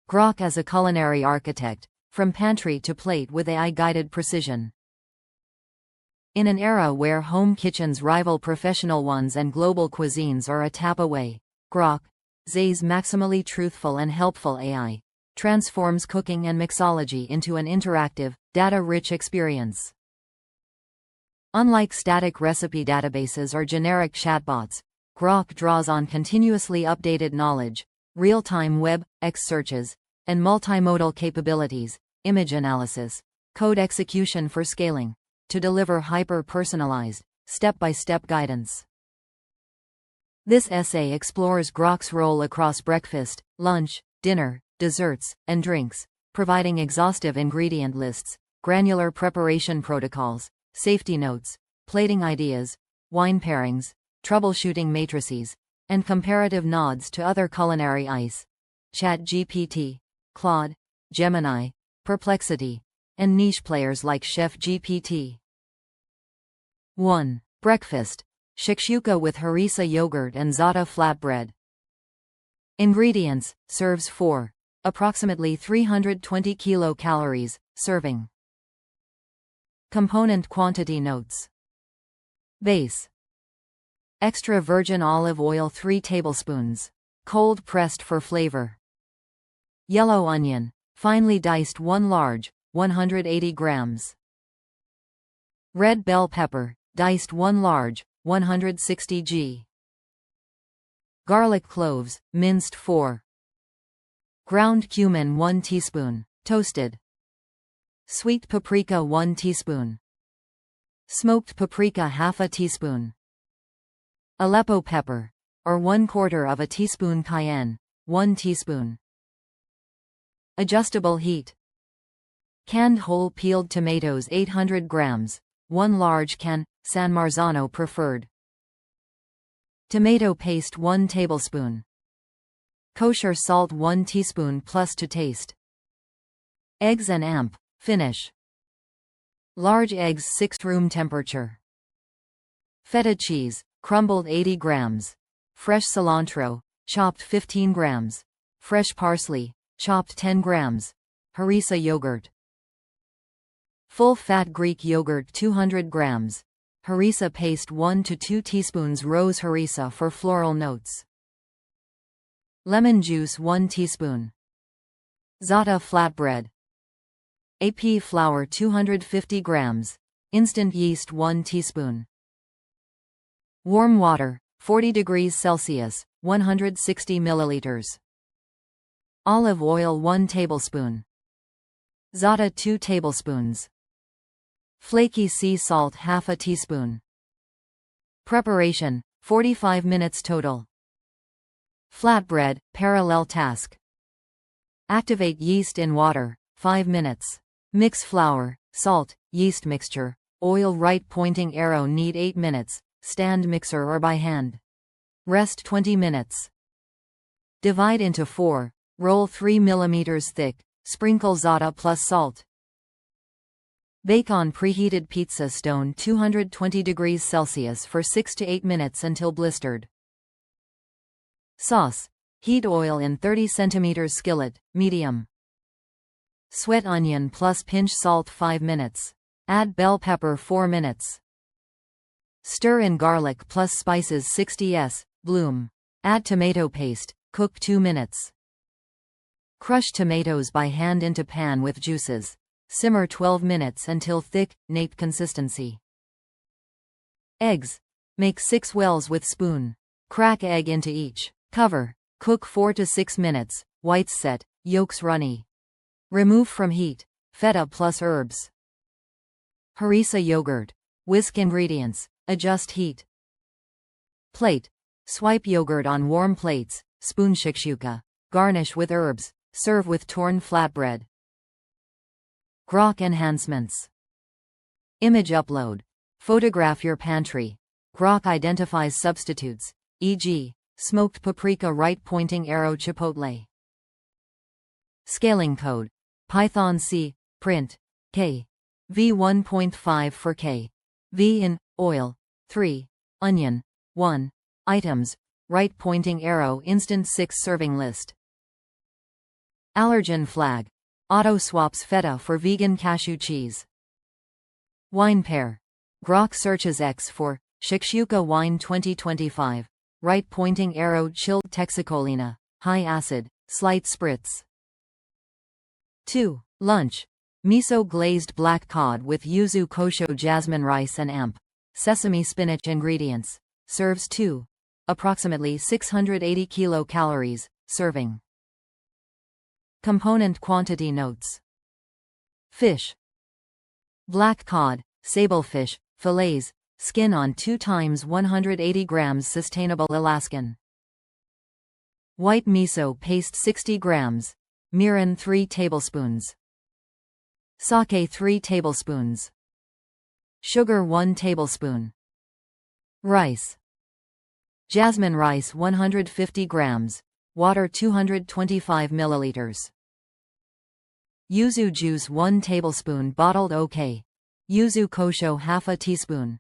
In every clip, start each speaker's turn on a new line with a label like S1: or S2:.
S1: Grok as a culinary architect, from pantry to plate with AI-guided precision. In an era where home kitchens rival professional ones and global cuisines are a tap away, Grok AI's maximally truthful and helpful AI transforms cooking and mixology into an interactive, data-rich experience. Unlike static recipe databases or generic chatbots, Grok draws on continuously updated knowledge, real-time web, X searches, and multimodal capabilities, image analysis, code execution for scaling, to deliver hyper-personalized, step-by-step guidance. This essay explores Grok's role across breakfast, lunch, dinner, desserts, and drinks, providing exhaustive ingredient lists, granular preparation protocols, safety notes, plating ideas, wine pairings, troubleshooting matrices, and comparative nods to other culinary AIs, ChatGPT, Claude, Gemini, Perplexity, and niche players like Chef GPT. 1. Breakfast: shakshuka with harissa yogurt and za'atar flatbread. Ingredients: serves 4. Approximately 320 kilocalories, serving. Component quantity notes. Base: extra virgin olive oil 3 tablespoons, cold pressed for flavor. Yellow onion, finely diced 1 large, 180 grams. Red bell pepper, diced 1 large, 160 g. Garlic cloves, minced 4. Ground cumin 1 teaspoon, toasted. Sweet paprika 1 teaspoon. Smoked paprika half a teaspoon. Aleppo pepper, or 1/4 teaspoon. Cayenne, 1 teaspoon. Adjustable heat. Canned whole peeled tomatoes 800 grams, 1 large can, San Marzano preferred. Tomato paste 1 tablespoon. Kosher salt 1 teaspoon plus to taste. Eggs and amp, finish. Large eggs 6 room temperature. Feta cheese, crumbled 80 grams. Fresh cilantro, chopped 15 grams. Fresh parsley, chopped 10 grams. Harissa yogurt. Full-fat Greek yogurt 200 grams. Harissa paste 1 to 2 teaspoons. Rose harissa for floral notes. Lemon juice 1 teaspoon. Za'atar flatbread. AP flour 250 grams. Instant yeast 1 teaspoon. Warm water, 40 degrees Celsius, 160 milliliters. Olive oil 1 tablespoon. Za'atar 2 tablespoons. Flaky sea salt half a teaspoon. Preparation: 45 minutes total. Flatbread, parallel task. Activate yeast in water, 5 minutes. Mix flour, salt, yeast mixture, oil. Right pointing arrow. Need 8 minutes. Stand mixer or by hand. Rest 20 minutes. Divide into 4. Roll 3 mm thick. Sprinkle za'atar plus salt. Bake on preheated pizza stone 220 degrees Celsius for 6 to 8 minutes until blistered. Sauce: heat oil in 30 cm skillet, medium. Sweat onion plus pinch salt 5 minutes. Add bell pepper 4 minutes. Stir in garlic plus spices 60s, bloom. Add tomato paste, cook 2 minutes. Crush tomatoes by hand into pan with juices. Simmer 12 minutes until thick, nappe consistency. Eggs: make 6 wells with spoon. Crack egg into each. Cover. Cook 4 to 6 minutes. Whites set, yolks runny. Remove from heat. Feta plus herbs. Harissa yogurt. Whisk ingredients. Adjust heat. Plate: swipe yogurt on warm plates. Spoon shakshuka. Garnish with herbs. Serve with torn flatbread. Grok enhancements. Image upload. Photograph your pantry. Grok identifies substitutes, e.g., smoked paprika. Right pointing arrow. Chipotle. Scaling code: Python C, print, K, V 1.5 for K, V in, oil, 3, onion, 1, items, right pointing arrow. Instant 6 serving list. Allergen flag. Auto swaps feta for vegan cashew cheese. Wine pair. Grok searches X for shakshuka wine 2025. Right pointing arrow chilled Texacolina. High acid. Slight spritz. 2. Lunch. Miso-glazed black cod with yuzu kosho jasmine rice and amp. Sesame spinach ingredients. Serves 2. Approximately 680 kilocalories. Serving. Component quantity notes. Fish. Black cod, sablefish, fillets, skin on 2 times 180 grams sustainable Alaskan. White miso paste 60 grams. Mirin 3 tablespoons. Sake 3 tablespoons. Sugar 1 tablespoon. Rice. Jasmine rice 150 grams. Water 225 milliliters. Yuzu juice 1 tablespoon bottled OK. Yuzu kosho half a teaspoon.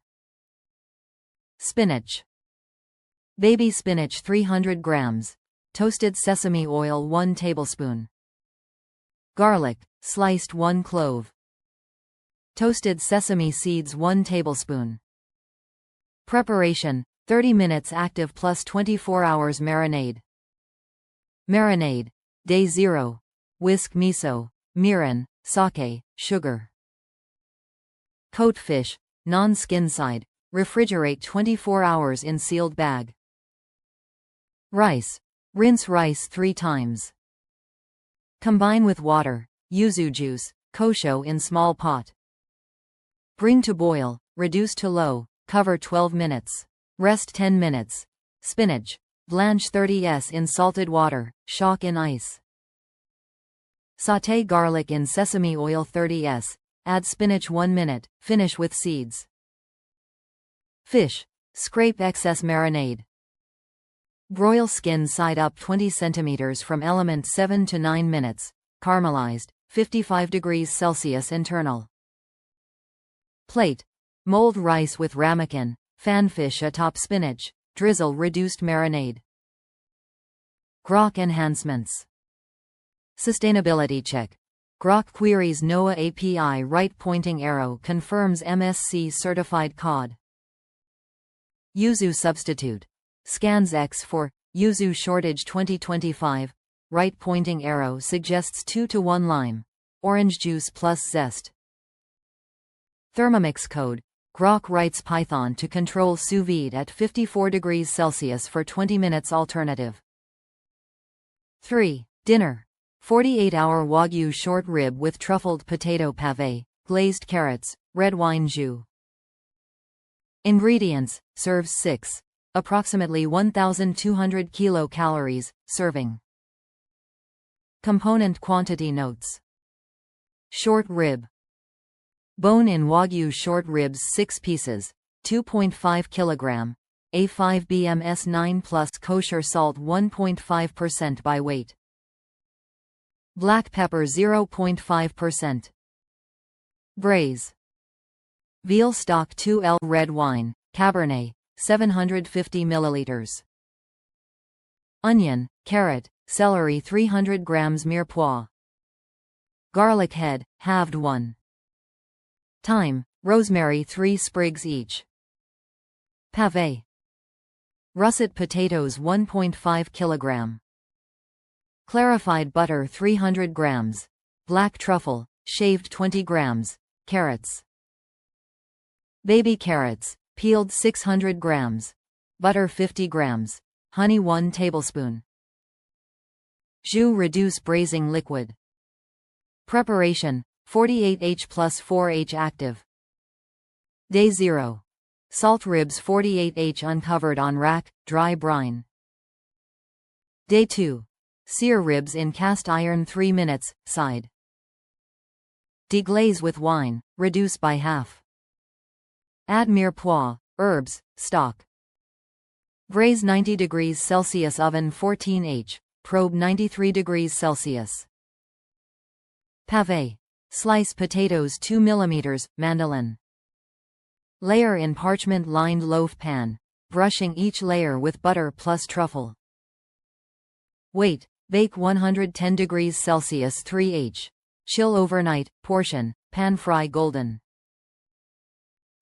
S1: Spinach. Baby spinach 300 grams. Toasted sesame oil 1 tablespoon. Garlic, sliced 1 clove. Toasted sesame seeds 1 tablespoon. Preparation: 30 minutes active plus 24 hours marinade. Marinade. Day 0. Whisk miso, mirin, sake, sugar. Coat fish, non-skin side. Refrigerate 24 hours in sealed bag. Rice. Rinse rice 3 times. Combine with water, yuzu juice, kosho in small pot. Bring to boil, reduce to low, cover 12 minutes. Rest 10 minutes. Spinach. Blanch 30s in salted water, shock in ice. Sauté garlic in sesame oil 30s. Add spinach 1 minute, finish with seeds. Fish. Scrape excess marinade. Broil skin side up 20 cm from element 7 to 9 minutes. Caramelized, 55 degrees Celsius internal. Plate. Mold rice with ramekin, fanfish atop spinach. Drizzle reduced marinade. Grok enhancements. Sustainability check. Grok queries NOAA API right pointing arrow confirms MSC certified cod. Yuzu substitute. Scans X for yuzu shortage 2025. Right pointing arrow suggests 2:1 lime. Orange juice plus zest. Thermomix code. Grok writes Python to control sous vide at 54 degrees Celsius for 20 minutes alternative. 3. Dinner. 48-hour wagyu short rib with truffled potato pave, glazed carrots, red wine jus. Ingredients. Serves 6. Approximately 1,200 kilocalories. Serving. Component quantity notes. Short rib. Bone-in wagyu short ribs 6 pieces, 2.5 kg, A5 BMS 9 plus kosher salt 1.5% by weight. Black pepper 0.5%. Braise. Veal stock 2L red wine, Cabernet, 750 milliliters. Onion, carrot, celery 300 grams mirepoix. Garlic head, halved 1. Thyme, rosemary 3 sprigs each. Pave. Russet potatoes 1.5 kg. Clarified butter 300 grams. Black truffle, shaved 20 grams. Carrots. Baby carrots, peeled 600 grams. Butter 50 grams. Honey 1 tablespoon. Jus reduce braising liquid. Preparation: 48H plus 4H active. Day 0. Salt ribs 48H uncovered on rack, dry brine. Day 2. Sear ribs in cast iron 3 minutes, side. Deglaze with wine, reduce by half. Add mirepoix, herbs, stock. Braise 90 degrees Celsius oven 14H, probe 93 degrees Celsius. Pave. Slice potatoes 2 mm, mandolin. Layer in parchment-lined loaf pan, brushing each layer with butter plus truffle. Weight: Bake 110 degrees Celsius 3h. Chill overnight. Portion, pan fry golden.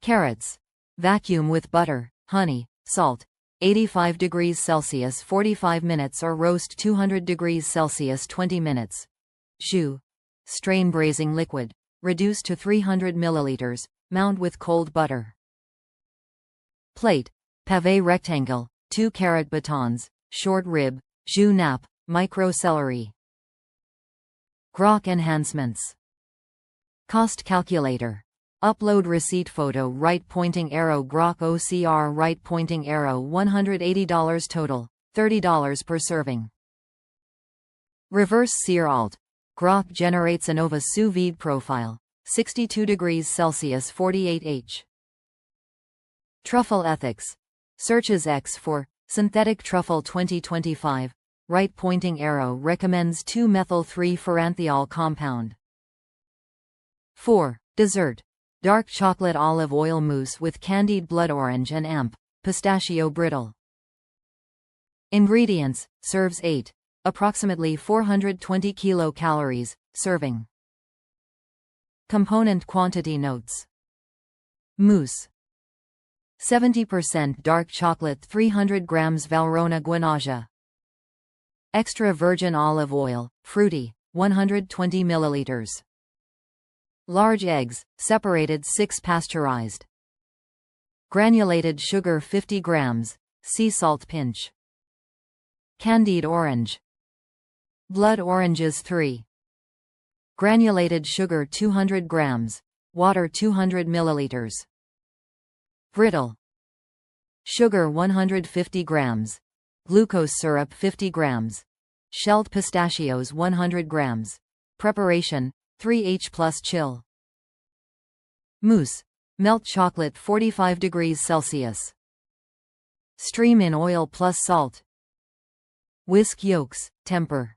S1: Carrots. Vacuum with butter, honey, salt. 85 degrees Celsius 45 minutes or roast 200 degrees Celsius 20 minutes. Jus. Strain braising liquid. Reduce to 300 milliliters. Mound with cold butter. Plate. Pavé rectangle. 2 carrot batons. Short rib. Jus nap. Micro celery. Grok enhancements. Cost calculator. Upload receipt photo right pointing arrow Grok OCR right pointing arrow $180 total, $30 per serving. Reverse sear alt. Grok generates ANOVA sous vide profile, 62 degrees Celsius 48h. Truffle ethics. Searches X for synthetic truffle 2025. Right pointing arrow recommends 2-methyl-3-pharanthiol compound. 4. Dessert. Dark chocolate olive oil mousse with candied blood orange and amp. Pistachio brittle. Ingredients. Serves 8. Approximately 420 kilocalories. Serving. Component quantity notes. Mousse. 70% dark chocolate 300 grams Valrhona Guanaja. Extra virgin olive oil, fruity, 120 milliliters. Large eggs, separated 6 pasteurized. Granulated sugar 50 grams, sea salt pinch. Candied orange. Blood oranges 3. Granulated sugar 200 grams, water 200 milliliters. Brittle. Sugar 150 grams. Glucose syrup 50 grams. Shelled pistachios 100 grams. Preparation, 3h plus chill. Mousse. Melt chocolate 45 degrees Celsius. Stream in oil plus salt. Whisk yolks, temper.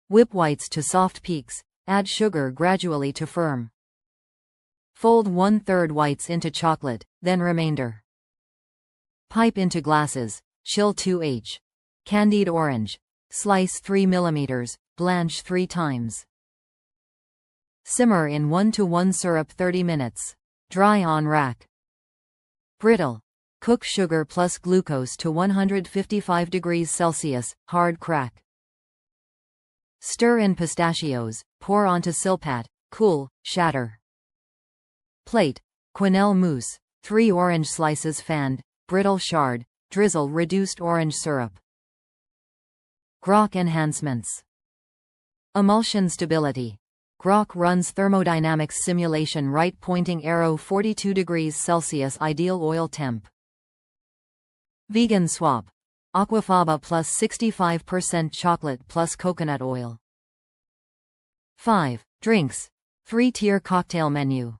S1: Whip whites to soft peaks, add sugar gradually to firm. Fold 1/3 whites into chocolate, then remainder. Pipe into glasses, chill 2h. Candied orange. Slice 3 mm, blanch 3 times. Simmer in 1:1 syrup 30 minutes. Dry on rack. Brittle. Cook sugar plus glucose to 155 degrees Celsius, hard crack. Stir in pistachios, pour onto silpat, cool, shatter. Plate. Quenelle mousse. 3 orange slices fanned, brittle shard, drizzle reduced orange syrup. Grok enhancements. Emulsion stability. Grok runs thermodynamics simulation right pointing arrow 42 degrees Celsius ideal oil temp. Vegan swap. Aquafaba plus 65% chocolate plus coconut oil. 5. Drinks. 3-tier cocktail menu.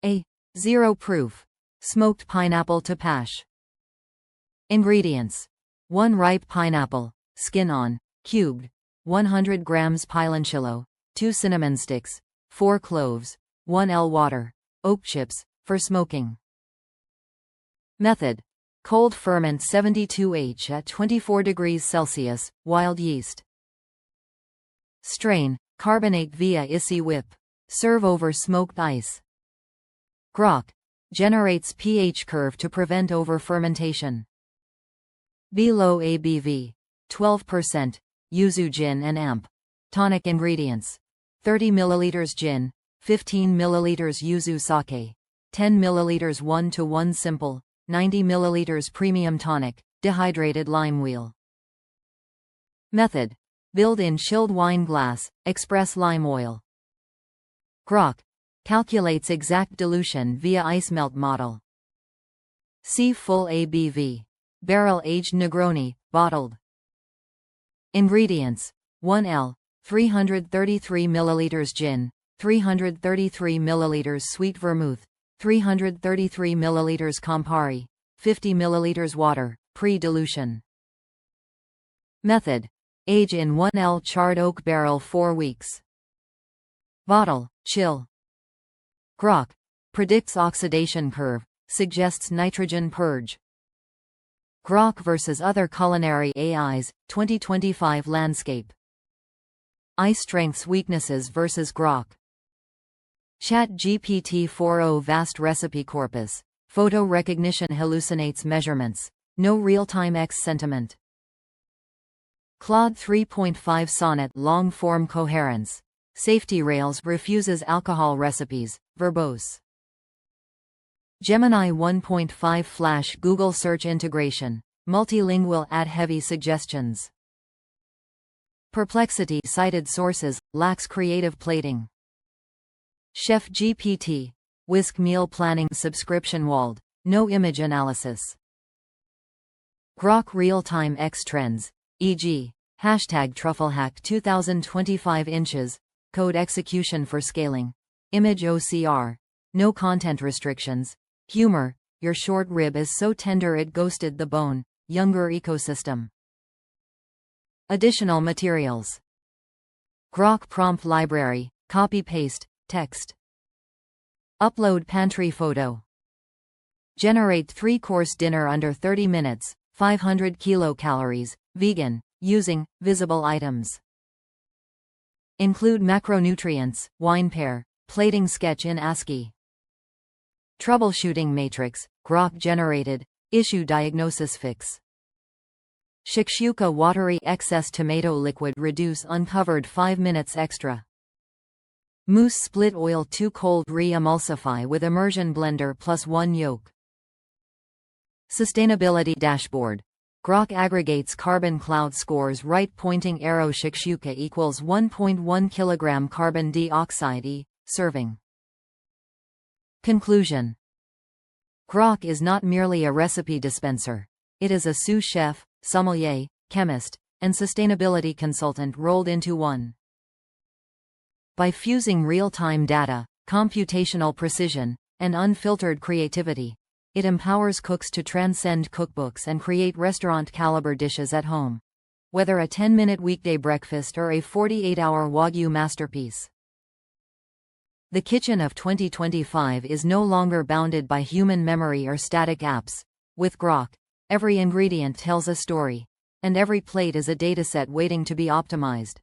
S1: A. 0 proof. Smoked pineapple tapache. Ingredients. 1 ripe pineapple, skin on, cubed. 100 grams piloncillo. 2 cinnamon sticks. 4 cloves. 1 L water. Oak chips, for smoking. Method. Cold ferment 72H at 24 degrees Celsius, wild yeast. Strain, carbonate via ICI whip. Serve over smoked ice. Grok. Generates pH curve to prevent over-fermentation. Low ABV. 12%. Yuzu gin and amp. Tonic ingredients. 30 ml gin. 15 ml yuzu sake. 10 ml 1:1 simple. 90 ml premium tonic. Dehydrated lime wheel. Method. Build in chilled wine glass. Express lime oil. Grok. Calculates exact dilution via ice melt model. See full ABV. Barrel-aged Negroni, bottled. Ingredients. 1 L. 333 ml gin. 333 ml sweet vermouth. 333 ml Campari. 50 ml water, pre-dilution. Method. Age in 1 L charred oak barrel 4 weeks. Bottle, chill. Grok. Predicts oxidation curve, suggests nitrogen purge. Grok vs other culinary AIs, 2025 landscape. AI strengths weaknesses vs Grok. ChatGPT 4.0 vast recipe corpus. Photo recognition hallucinates measurements. No real-time X sentiment. Claude 3.5 Sonnet long-form coherence. Safety rails refuses alcohol recipes. Verbose. Gemini 1.5 Flash Google search integration. Multilingual add heavy suggestions. Perplexity cited sources, lacks creative plating. Chef GPT. Whisk meal planning subscription walled. No image analysis. Grok real-time X trends, e.g., #TruffleHack 2025 inches, code execution for scaling. Image OCR. No content restrictions. Humor, your short rib is so tender it ghosted the bone. Younger ecosystem. Additional materials. Grok prompt library, copy-paste, text. Upload pantry photo. Generate 3-course dinner under 30 minutes, 500 kilocalories, vegan, using visible items. Include macronutrients, wine pair, plating sketch in ASCII. Troubleshooting matrix, Grok generated, issue diagnosis fix. Shakshuka watery excess tomato liquid reduce uncovered 5 minutes extra. Mousse split oil 2 cold re-emulsify with immersion blender plus 1 yolk. Sustainability dashboard. Grok aggregates carbon cloud scores right pointing arrow shakshuka equals 1.1 kg carbon dioxide e, serving. Conclusion. Grok is not merely a recipe dispenser. It is a sous chef, sommelier, chemist, and sustainability consultant rolled into one. By fusing real-time data, computational precision, and unfiltered creativity, it empowers cooks to transcend cookbooks and create restaurant-caliber dishes at home. Whether a 10-minute weekday breakfast or a 48-hour wagyu masterpiece. The kitchen of 2025 is no longer bounded by human memory or static apps. With Grok, every ingredient tells a story, and every plate is a dataset waiting to be optimized.